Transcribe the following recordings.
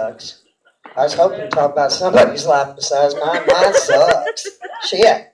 sucks. I was hoping to talk about somebody's life besides mine. Mine sucks. Shit.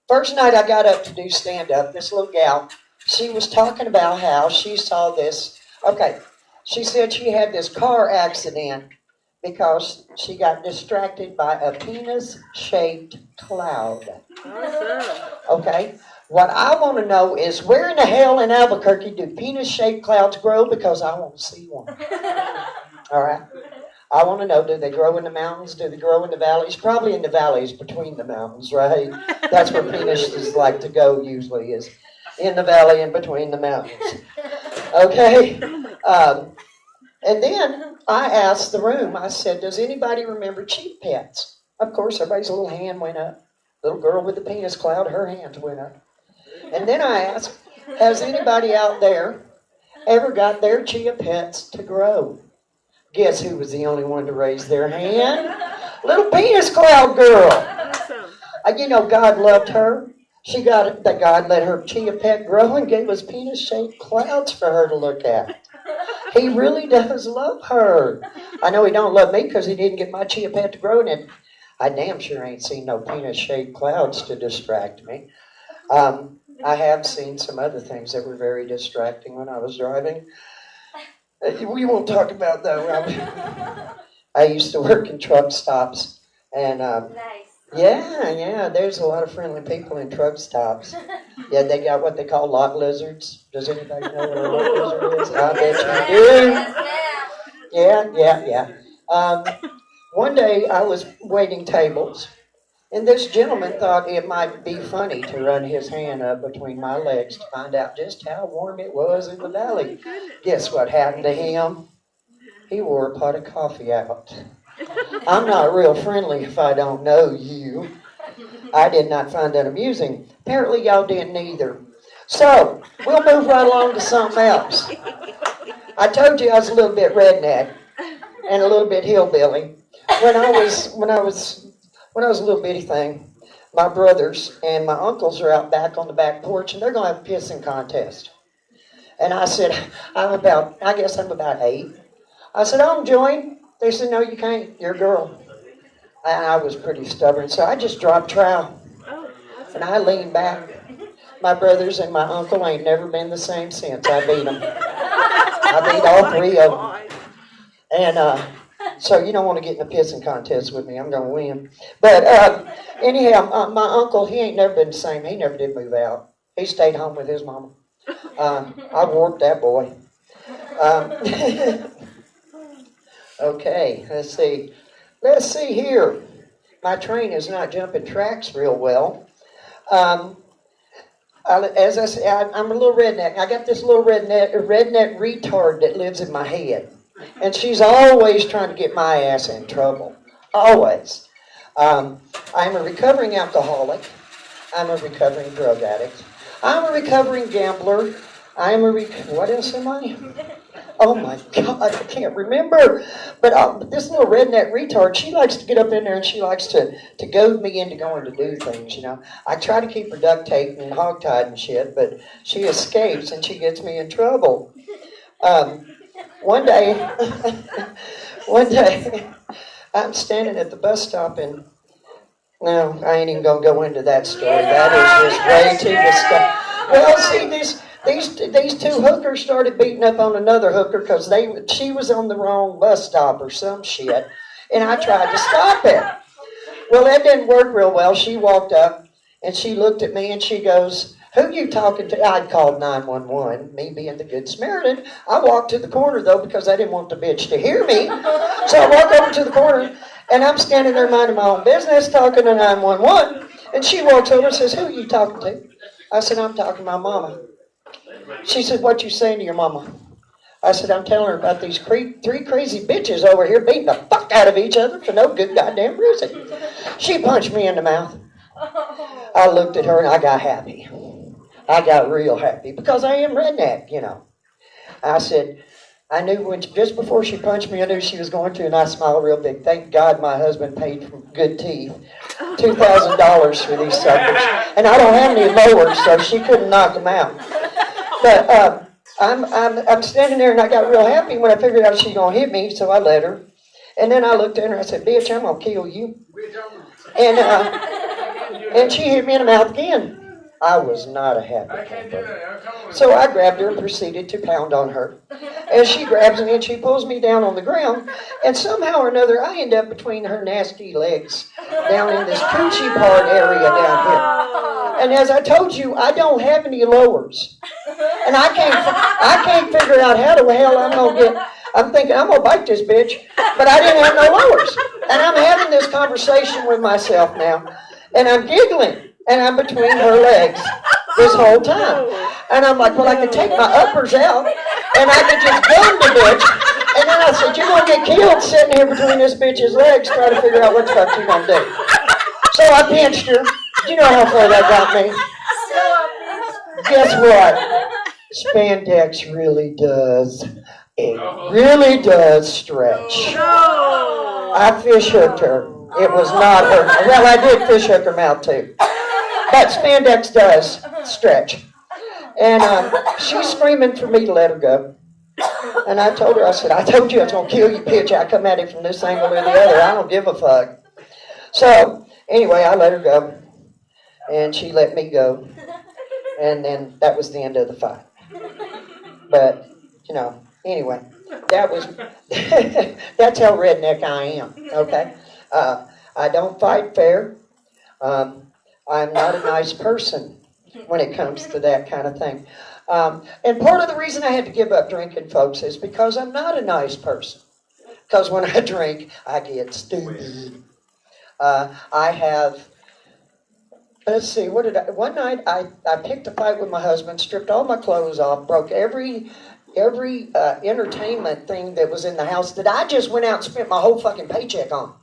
First night I got up to do stand-up, this little gal, she was talking about how she saw this. Okay, she said she had this car accident because she got distracted by a penis-shaped cloud. Okay, what I want to know is where in the hell in Albuquerque do penis-shaped clouds grow? Because I want to see one. All right. I want to know, do they grow in the mountains? Do they grow in the valleys? Probably in the valleys between the mountains, right? That's where penises like to go usually, is in the valley and between the mountains. Okay? And then I asked the room, I said, does anybody remember Cheap Pets? Of course, everybody's little hand went up. Little girl with the penis cloud, her hands went up. And then I asked, has anybody out there ever got their Chia Pets to grow? Guess who was the only one to raise their hand? Little penis cloud girl. You know, God loved her. God let her Chia Pet grow and gave us penis-shaped clouds for her to look at. He really does love her. I know he don't love me because he didn't get my Chia Pet to grow, and I damn sure ain't seen no penis-shaped clouds to distract me. I have seen some other things that were very distracting when I was driving. We won't talk about that. I used to work in truck stops, and yeah, there's a lot of friendly people in truck stops. Yeah, they got what they call lot lizards. Does anybody know what a lot lizard is? I bet you do. Yeah. One day I was waiting tables, and this gentleman thought it might be funny to run his hand up between my legs to find out just how warm it was in the valley. Guess what happened to him? He wore a pot of coffee out. I'm not real friendly if I don't know you. I did not find that amusing. Apparently y'all didn't either. So, we'll move right along to something else. I told you I was a little bit redneck and a little bit hillbilly. When I was a little bitty thing, my brothers and my uncles are out back on the back porch, and they're going to have a pissing contest. And I said, I guess I'm about 8. I said, I'll join. They said, no, you can't. You're a girl. And I was pretty stubborn, so I just dropped trowel. And I leaned back. My brothers and my uncle ain't never been the same since. I beat them. I beat all 3 of them. And so you don't want to get in a pissing contest with me. I'm going to win. But anyhow, my uncle, he ain't never been the same. He never did move out. He stayed home with his mama. I warped that boy. Okay, let's see. Let's see here. My train is not jumping tracks real well. As I said, I'm a little redneck. I got this little redneck retard that lives in my head. And she's always trying to get my ass in trouble. Always. I'm a recovering alcoholic. I'm a recovering drug addict. I'm a recovering gambler. What else am I? Oh my God, I can't remember. But this little redneck retard, she likes to get up in there and she likes to goad me into going to do things, you know. I try to keep her duct taped and hogtied and shit, but she escapes and she gets me in trouble. One day, I'm standing at the bus stop and, no, I ain't even going to go into that story. That is just way too disgusting. Well, see, these 2 hookers started beating up on another hooker because she was on the wrong bus stop or some shit, and I tried to stop it. Well, that didn't work real well. She walked up, and she looked at me, and she goes, who you talking to? I'd called 911, me being the good Samaritan. I walked to the corner, though, because I didn't want the bitch to hear me. So I walked over to the corner, and I'm standing there minding my own business, talking to 911. And she walks over and says, who are you talking to? I said, I'm talking to my mama. She said, what you saying to your mama? I said, I'm telling her about these 3 crazy bitches over here beating the fuck out of each other for no good goddamn reason. She punched me in the mouth. I looked at her and I got happy. I got real happy because I am redneck, you know. I said, I knew just before she punched me, I knew she was going to, and I smiled real big. Thank God my husband paid for good teeth. $2,000 for these suckers. And I don't have any lowers, so she couldn't knock them out. But I'm standing there and I got real happy when I figured out she was going to hit me, so I let her. And then I looked at her and I said, bitch, I'm going to kill you. And she hit me in the mouth again. I was not a happy camper. So I grabbed her and proceeded to pound on her. And she grabs me and she pulls me down on the ground. And somehow or another, I end up between her nasty legs down in this coochie part area down here. And as I told you, I don't have any lowers. And I can't figure out how the hell I'm going to get... I'm thinking, I'm going to bite this bitch. But I didn't have no lowers. And I'm having this conversation with myself now. And I'm giggling. And I'm between her legs this whole time. And I'm like, well, I could take my uppers out, and I could just gun the bitch. And then I said, you're going to get killed sitting here between this bitch's legs trying to figure out what the fuck you're going to do. So I pinched her. Do you know how far that got me? Guess what? Spandex really does. It really does stretch. I fish hooked her. It was not her. Well, I did fish hook her mouth too. But spandex does stretch. And she's screaming for me to let her go. And I told her, I said, I told you I was going to kill you, bitch. I come at it from this angle or the other. I don't give a fuck. So, anyway, I let her go. And she let me go. And then that was the end of the fight. But, anyway, that was, that's how redneck I am, okay? I don't fight fair. I'm not a nice person when it comes to that kind of thing. And part of the reason I had to give up drinking, folks, is because I'm not a nice person. Because when I drink, I get stupid. I have, let's see, one night I picked a fight with my husband, stripped all my clothes off, broke every entertainment thing that was in the house that I just went out and spent my whole fucking paycheck on.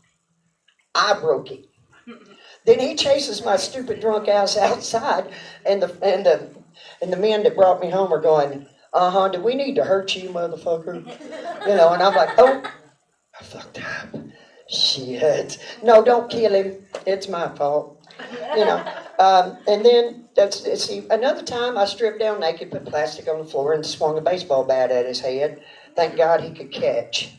I broke it. Then he chases my stupid drunk ass outside, and the men that brought me home are going, do we need to hurt you, motherfucker? And I'm like, oh, I fucked up. Shit. No, don't kill him. It's my fault. And then another time I stripped down naked, put plastic on the floor, and swung a baseball bat at his head. Thank God he could catch.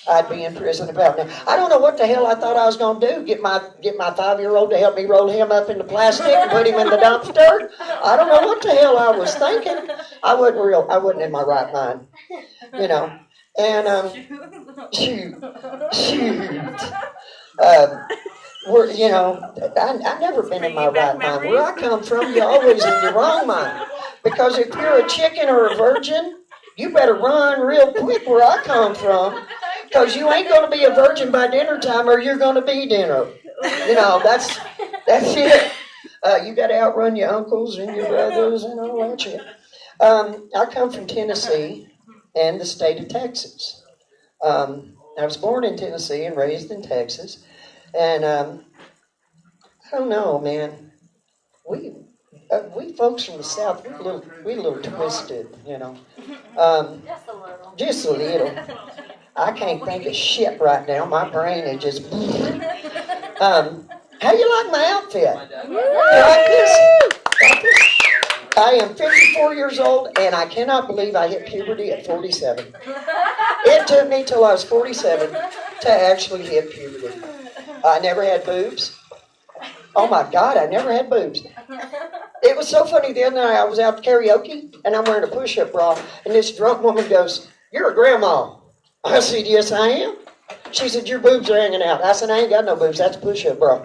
I'd be in prison about now. I don't know what the hell I thought I was going to do. Get my 5-year-old to help me roll him up into plastic and put him in the dumpster. I don't know what the hell I was thinking. I wasn't in my right mind, And shoot. I've never been in my right mind. Where I come from, you're always in your wrong mind. Because if you're a chicken or a virgin, you better run real quick where I come from, because you ain't going to be a virgin by dinner time, or you're going to be dinner. That's it. You got to outrun your uncles and your brothers and all that shit. I come from Tennessee and the state of Texas. I was born in Tennessee and raised in Texas. And I don't know, man. We folks from the South, we're a little twisted, Just a little. I can't think of shit right now. My brain is just... how you like my outfit? You like this? I am 54 years old, and I cannot believe I hit puberty at 47. It took me till I was 47 to actually hit puberty. I never had boobs. Oh my God, I never had boobs. It was so funny, the other night I was out karaoke, and I'm wearing a push-up bra, and this drunk woman goes, "You're a grandma." I said, "Yes, I am." She said, "Your boobs are hanging out." I said, "I ain't got no boobs, that's a push-up bra."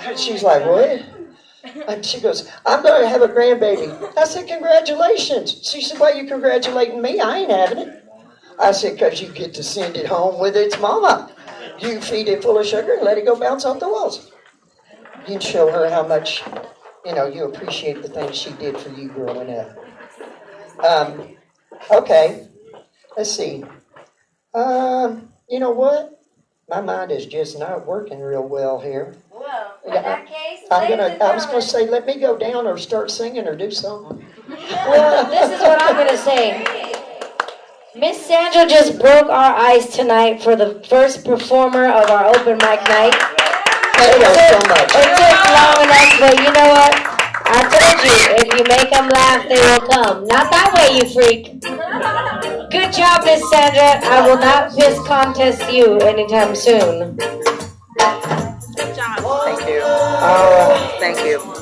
And she's like, "What?" And she goes, "I'm going to have a grandbaby." I said, "Congratulations." She said, "Why are you congratulating me? I ain't having it." I said, "Because you get to send it home with its mama. You feed it full of sugar and let it go bounce off the walls." You'd show her how much, you appreciate the things she did for you growing up. Okay, let's see. You know what? My mind is just not working real well here. Well, in that case, I was going to say, let me go down or start singing or do something. Well, this is what I'm going to say. Miss Sandra just broke our ice tonight for the first performer of our open mic night. Thank you so much. It took long enough, but you know what? I told you, if you make them laugh, they will come. Not that way, you freak. Good job, Miss Sandra. I will not piss contest you anytime soon. Good job. Thank you. All right. Thank you.